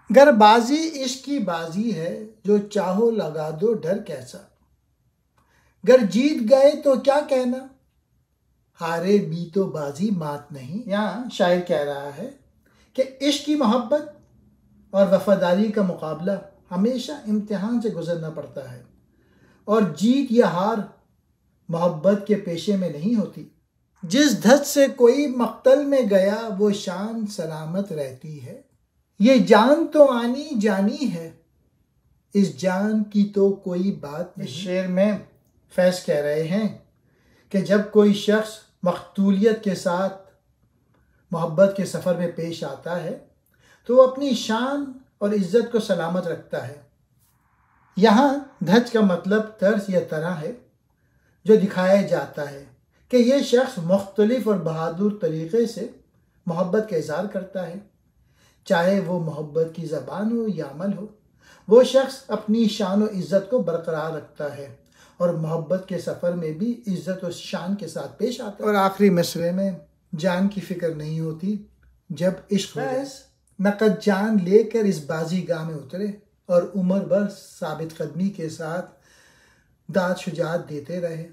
گر بازی عشق کی بازی ہے، جو چاہو لگا دو ڈر کیسا، گر جیت گئے تو کیا کہنا، ہارے بھی تو بازی مات نہیں۔ یہاں شاعر کہہ رہا ہے کہ عشق کی محبت اور وفاداری کا مقابلہ ہمیشہ امتحان سے گزرنا پڑتا ہے، اور جیت یا ہار محبت کے پیشے میں نہیں ہوتی۔ جس دھت سے کوئی مقتل میں گیا، وہ شان سلامت رہتی ہے۔ یہ جان تو آنی جانی ہے، اس جان کی تو کوئی بات نہیں۔ اس شعر میں فیض کہہ رہے ہیں کہ جب کوئی شخص مقتولیت کے ساتھ محبت کے سفر میں پیش آتا ہے تو وہ اپنی شان اور عزت کو سلامت رکھتا ہے۔ یہاں دھج کا مطلب طرز یا طرح ہے جو دکھایا جاتا ہے کہ یہ شخص مختلف اور بہادر طریقے سے محبت کا اظہار کرتا ہے، چاہے وہ محبت کی زبان ہو یا عمل ہو۔ وہ شخص اپنی شان و عزت کو برقرار رکھتا ہے اور محبت کے سفر میں بھی عزت و شان کے ساتھ پیش آتا ہے۔ اور آخری مصرعے میں جان کی فکر نہیں ہوتی جب عشق ہو جائے، نقد جان لے کر اس بازی گاہ میں اترے اور عمر بھر ثابت قدمی کے ساتھ داد شجاعت دیتے رہے۔